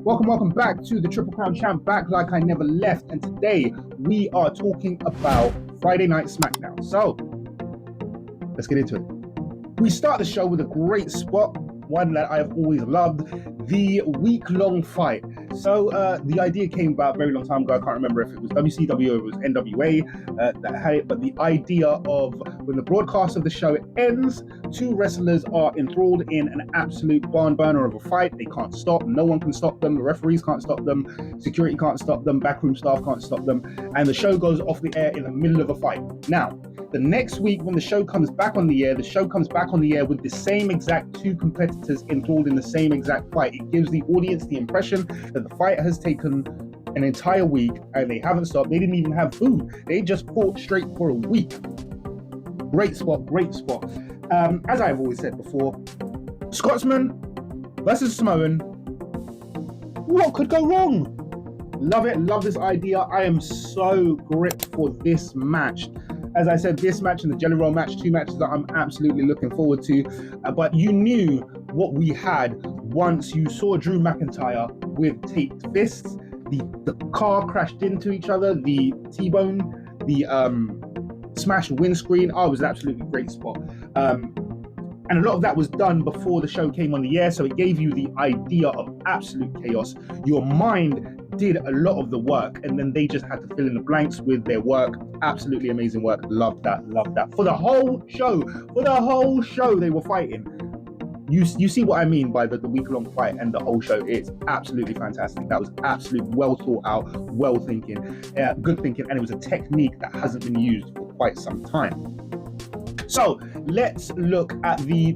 Welcome back to the Triple Crown Champ, back like I never left. And today we are talking about Friday Night SmackDown. So let's get into it. We start the show with a great spot, one that I've always loved, the week-long fight. So the idea came about a very long time ago. I can't remember if it was WCW or it was NWA that had it, but the idea of when the broadcast of the show ends, two wrestlers are enthralled in an absolute barn burner of a fight. They can't stop. No one can stop them. The referees can't stop them. Security can't stop them. Backroom staff can't stop them. And the show goes off the air in the middle of a fight. Now, the next week when the show comes back on the air, with the same exact two competitors enthralled in the same exact fight. It gives the audience the impression that the fight has taken an entire week and they haven't stopped. They didn't even have food. They just fought straight for a week. Great spot. As I've always said before, Scotsman versus Samoan. What could go wrong? Love it. Love this idea. I am so gripped for this match. As I said, this match and the Jelly Roll match, two matches that I'm absolutely looking forward to. But you knew what we had once you saw Drew McIntyre with taped fists. The car crashed into each other, the T-bone, the smashed windscreen. Oh, it was an absolutely great spot. And a lot of that was done before the show came on the air, so it gave you the idea of absolute chaos. Your mind did a lot of the work, and then they just had to fill in the blanks with their work. Absolutely amazing work. Loved that. For the whole show, they were fighting. You see what I mean by the week-long fight and the whole show. It's absolutely fantastic. That was absolutely well thought out, good thinking, and it was a technique that hasn't been used for quite some time. So let's look at the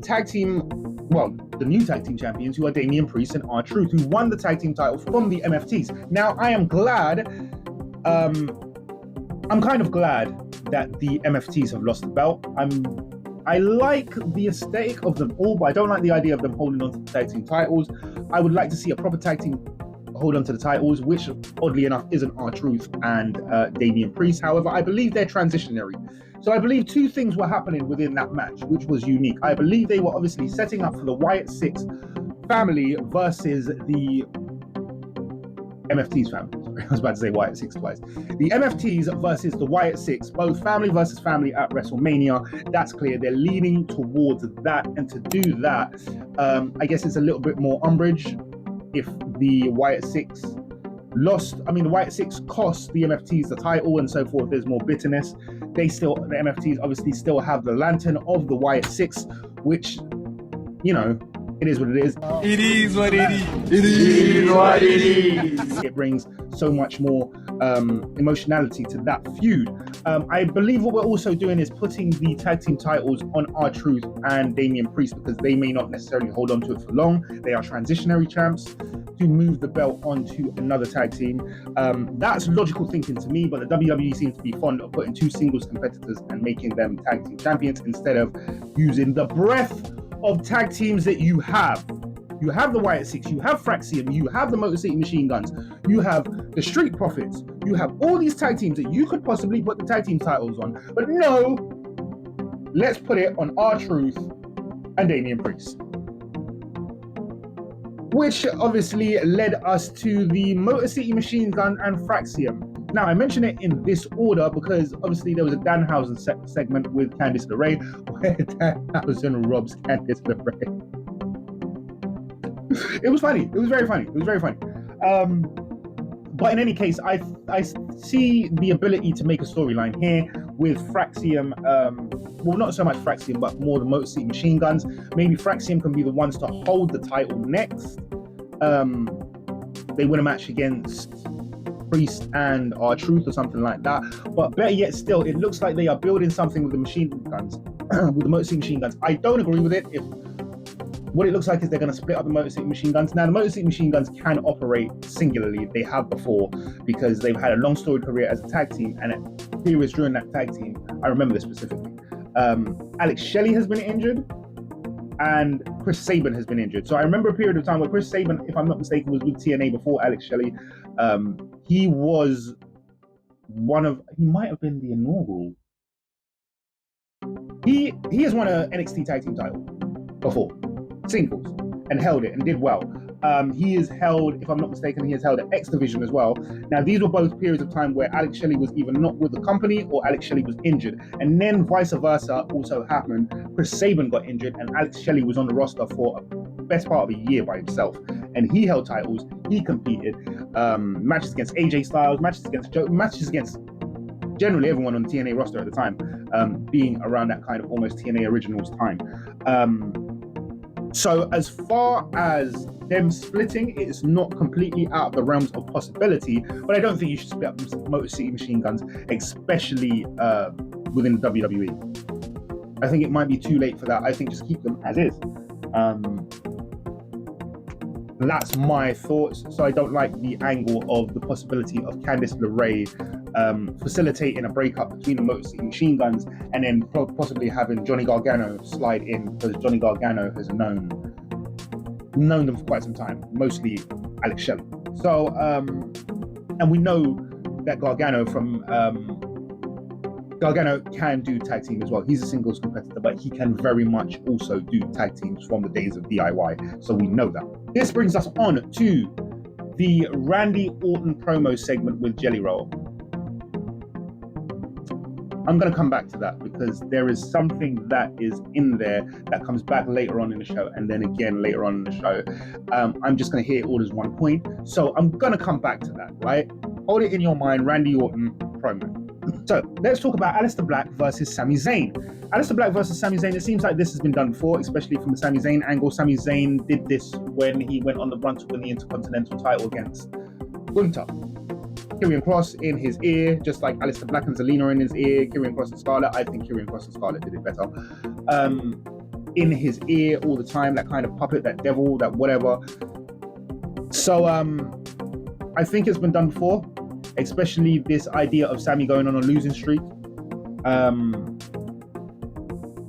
the new tag team champions, who are Damian Priest and R-Truth, who won the tag team title from the MFTs. Now, I am glad, I'm kind of glad that the MFTs have lost the belt. I like the aesthetic of them all, but I don't like the idea of them holding on to the tag team titles. I would like to see a proper tag team hold on to the titles, which oddly enough isn't R-Truth and Damian Priest. However, I believe they're transitionary. So I believe two things were happening within that match, which was unique. I believe they were obviously setting up for the Wyatt Six family versus the MFTs family. Sorry, I was about to say Wyatt Six twice. The MFTs versus the Wyatt Six, both family versus family at WrestleMania. That's clear. They're leaning towards that. And to do that, I guess it's a little bit more umbrage if the Wyatt Six the Wyatt Six cost the MFTs the title and so forth. There's more bitterness. The MFTs obviously still have the lantern of the Wyatt Six, which, it is what it is. It is what it is. It is what it is. It brings so much more emotionality to that feud. I believe what we're also doing is putting the tag team titles on R-Truth and Damian Priest, because they may not necessarily hold on to it for long. They are transitionary champs to move the belt onto another tag team. That's logical thinking to me, but the WWE seems to be fond of putting two singles competitors and making them tag team champions instead of using the breadth of tag teams that you have. You have the Wyatt Six, you have Fraxium, you have the Motor City Machine Guns, you have the Street Profits, you have all these tag teams that you could possibly put the tag team titles on. But no, let's put it on R-Truth and Damian Priest. Which obviously led us to the Motor City Machine Gun and Fraxium. Now, I mention it in this order because obviously there was a Danhausen segment with Candice LeRae where Danhausen robs Candice LeRae. It was funny. It was very funny. But in any case, I see the ability to make a storyline here with Fraxium. Not so much Fraxium, but more the Motor City Machine Guns. Maybe Fraxium can be the ones to hold the title next. They win a match against Priest and R-Truth or something like that. But better yet still, it looks like they are building something with the machine guns, with the Motor City Machine Guns. I don't agree with it. What it looks like is they're going to split up the Motor City Machine Guns. Now, the Motor City Machine Guns can operate singularly. They have before, because they've had a long storied career as a tag team, and at periods during that tag team, I remember this specifically, Alex Shelley has been injured and Chris Sabin has been injured. So I remember a period of time where Chris Sabin, if I'm not mistaken, was with TNA before Alex Shelley. He was he might have been the inaugural. He has won an NXT tag team title before, singles, and held it and did well. He is held, if I'm not mistaken, he is held at X Division as well. Now, these were both periods of time where Alex Shelley was either not with the company or Alex Shelley was injured. And then vice versa also happened. Chris Sabin got injured and Alex Shelley was on the roster for a best part of a year by himself. And he held titles, he competed, matches against AJ Styles, matches against Joe, matches against generally everyone on the TNA roster at the time, being around that kind of almost TNA Originals time. So as far as them splitting, it is not completely out of the realms of possibility, but I don't think you should split up Motor City Machine Guns, especially within WWE. I think it might be too late for that. I think just keep them as is. That's my thoughts. So I don't like the angle of the possibility of Candice LeRae facilitating a breakup between the Motor City Machine Guns and then possibly having Johnny Gargano slide in, because Johnny Gargano has known them for quite some time, mostly Alex Shelley. So, and we know that Gargano can do tag team as well. He's a singles competitor, but he can very much also do tag teams from the days of DIY. So we know that. This brings us on to the Randy Orton promo segment with Jelly Roll. I'm going to come back to that because there is something that is in there that comes back later on in the show and then again later on in the show. I'm just going to hear it all as one point. So I'm going to come back to that, right? Hold it in your mind, Randy Orton promo. So let's talk about Aleister Black versus Sami Zayn. Aleister Black versus Sami Zayn, it seems like this has been done before, especially from the Sami Zayn angle. Sami Zayn did this when he went on the run to win the Intercontinental title against Gunther. Karrion Kross in his ear, just like Aleister Black and Zelina in his ear. Karrion Kross and Scarlett, I think Karrion Kross and Scarlett did it better. In his ear all the time, that kind of puppet, that devil, that whatever. So I think it's been done before, especially this idea of Sami going on a losing streak.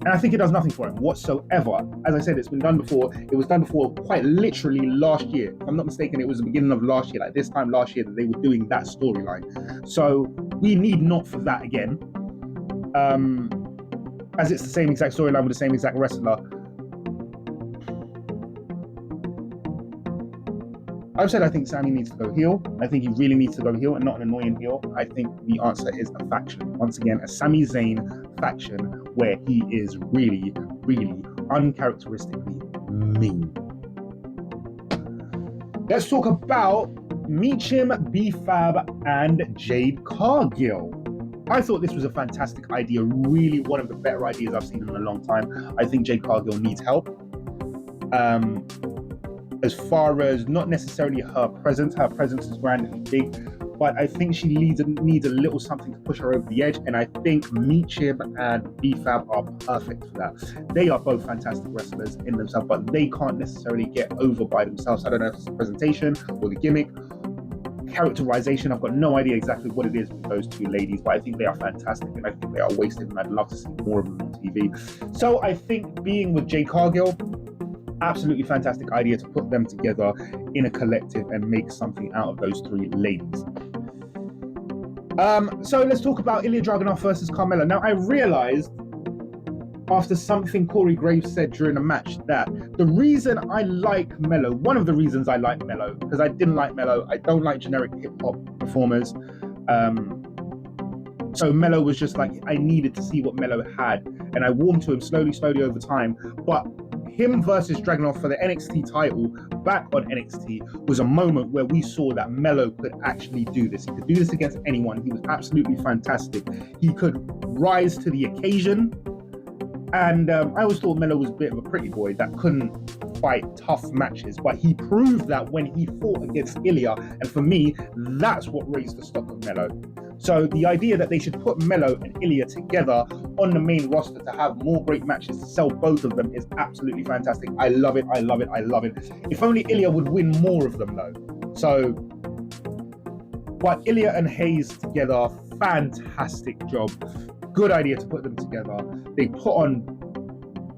And I think it does nothing for him whatsoever. As I said, it's been done before. It was done before quite literally last year. If I'm not mistaken, it was the beginning of last year, like this time last year, that they were doing that storyline. So we need not for that again. As it's the same exact storyline with the same exact wrestler. I've said I think Sami needs to go heel. I think he really needs to go heel and not an annoying heel. I think the answer is a faction. Once again, a Sami Zayn faction where he is really, really uncharacteristically mean. Let's talk about Meechim, B-Fab, and Jade Cargill. I thought this was a fantastic idea, really one of the better ideas I've seen in a long time. I think Jade Cargill needs help. As far as not necessarily her presence is grand and big, but I think she needs a little something to push her over the edge, and I think Meechim and B-Fab are perfect for that. They are both fantastic wrestlers in themselves, but they can't necessarily get over by themselves. I don't know if it's the presentation or the gimmick, characterization. I've got no idea exactly what it is with those two ladies, but I think they are fantastic, and I think they are wasted, and I'd love to see more of them on TV. So I think being with Jade Cargill, absolutely fantastic idea to put them together in a collective and make something out of those three ladies. So let's talk about Ilya Dragunov versus Carmella. Now, I realized after something Corey Graves said during the match that the reason I like Mello, one of the reasons I like Mello, because I didn't like Mello, I don't like generic hip-hop performers. So Mello was just like, I needed to see what Mello had, and I warmed to him slowly over time. But him versus Dragunov for the NXT title back on NXT was a moment where we saw that Mello could actually do this. He could do this against anyone. He was absolutely fantastic. He could rise to the occasion. And I always thought Mello was a bit of a pretty boy that couldn't fight tough matches, but he proved that when he fought against Ilya, and for me, that's what raised the stock of Mello. So the idea that they should put Mello and Ilya together on the main roster to have more great matches, to sell both of them, is absolutely fantastic. I love it. If only Ilya would win more of them though. So, but Ilya and Hayes together, fantastic job. Good idea to put them together. They put on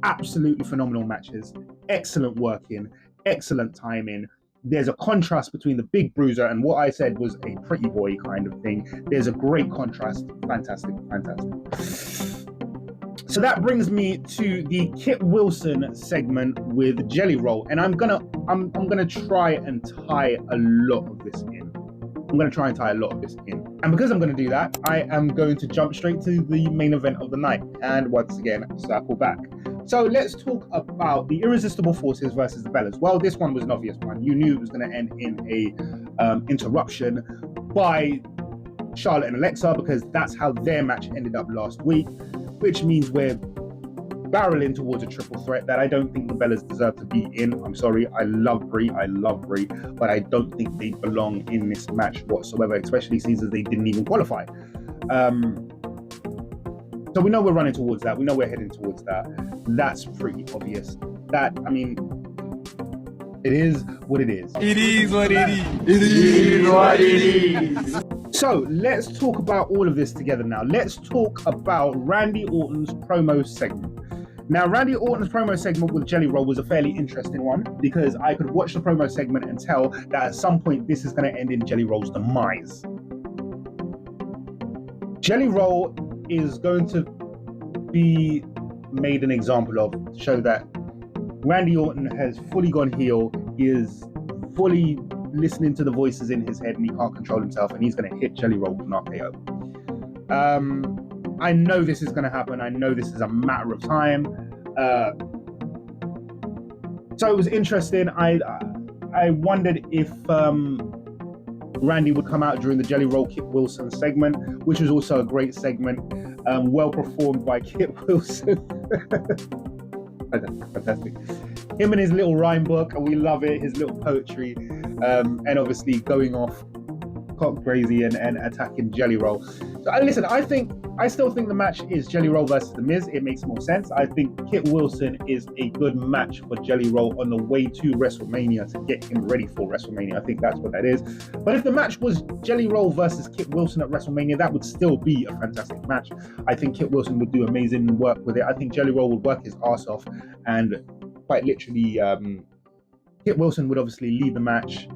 absolutely phenomenal matches, excellent working, excellent timing. There's a contrast between the big bruiser and what I said was a pretty boy kind of thing. There's a great contrast. Fantastic. So that brings me to the Kit Wilson segment with Jelly Roll, and I'm gonna try and tie a lot of this in. And because I'm going to do that, I am going to jump straight to the main event of the night, and once again circle back. So let's talk about the Irresistible Forces versus the Bellas. Well, this one was an obvious one. You knew it was going to end in a interruption by Charlotte and Alexa, because that's how their match ended up last week, which means we're barreling towards a triple threat that I don't think the Bellas deserve to be in. I'm sorry, I love Brie, but I don't think they belong in this match whatsoever, especially since they didn't even qualify. So we know we're running towards that. We know we're heading towards that. That's pretty obvious. That, I mean, it is what it is. It is what it is. It is what it is. So let's talk about all of this together now. Let's talk about Randy Orton's promo segment. Now, Randy Orton's promo segment with Jelly Roll was a fairly interesting one, because I could watch the promo segment and tell that at some point this is going to end in Jelly Roll's demise. Jelly Roll is going to be made an example of, to show that Randy Orton has fully gone heel. He is fully listening to the voices in his head and he can't control himself, and he's going to hit Jelly Roll with an RKO. I know this is going to happen. I know this is a matter of time. So it was interesting. I wondered if Randy would come out during the Jelly Roll Kit Wilson segment, which was also a great segment, well performed by Kit Wilson. Fantastic. Him and his little rhyme book, and we love it, his little poetry, and obviously going off cock crazy and attacking Jelly Roll. So listen, I still think the match is Jelly Roll versus The Miz. It makes more sense. I think Kit Wilson is a good match for Jelly Roll on the way to WrestleMania, to get him ready for WrestleMania. I think that's what that is. But if the match was Jelly Roll versus Kit Wilson at WrestleMania, that would still be a fantastic match. I think Kit Wilson would do amazing work with it. I think Jelly Roll would work his ass off, and quite literally, Kit Wilson would obviously lead the match.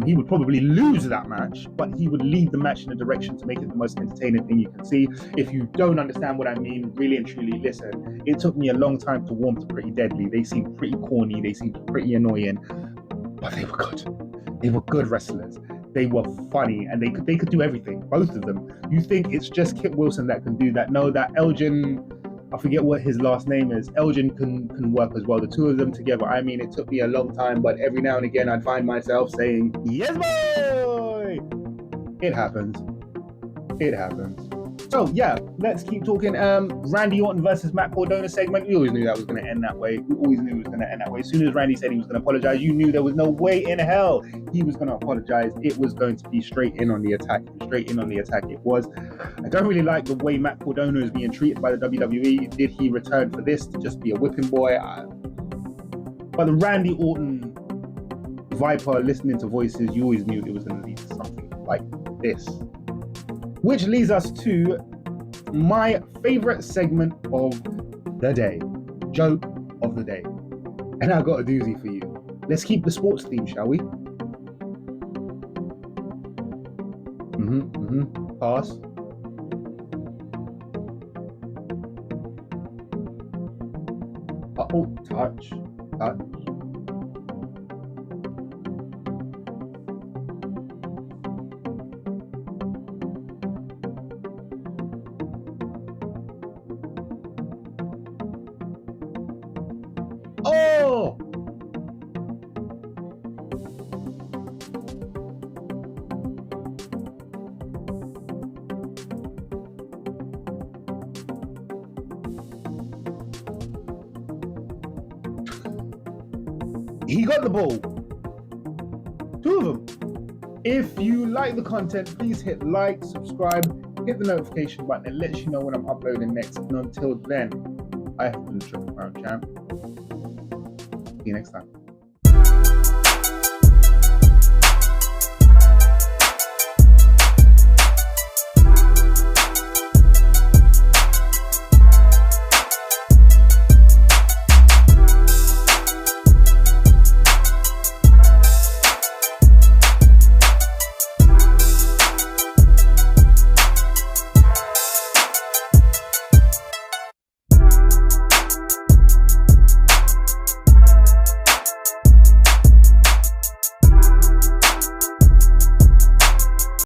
He would probably lose that match, but he would lead the match in a direction to make it the most entertaining thing you can see. If you don't understand what I mean, really and truly listen. It took me a long time to warm to Pretty Deadly. They seemed pretty corny. They seemed pretty annoying, but they were good. They were good wrestlers. They were funny, and they could do everything. Both of them. You think it's just Kit Wilson that can do that? No, that Elgin, I forget what his last name is. Elgin can work as well. The two of them together. I mean, it took me a long time, but every now and again, I'd find myself saying, "Yes, boy!" It happens. It happens. So yeah, let's keep talking. Randy Orton versus Matt Cardona segment. We always knew that was going to end that way. We always knew it was going to end that way. As soon as Randy said he was going to apologize, you knew there was no way in hell he was going to apologize. It was going to be straight in on the attack. Straight in on the attack it was. I don't really like the way Matt Cardona is being treated by the WWE. Did he return for this to just be a whipping boy? But the Randy Orton Viper listening to voices, you always knew it was going to lead to something like this. Which leads us to my favorite segment of the day, joke of the day. And I've got a doozy for you. Let's keep the sports theme, shall we? Pass. Oh, touch. Oh! He got the ball. Two of them. If you like the content, please hit like, subscribe, hit the notification button. It lets you know when I'm uploading next. And until then, I have been the Triple Crown Champ. See you next time.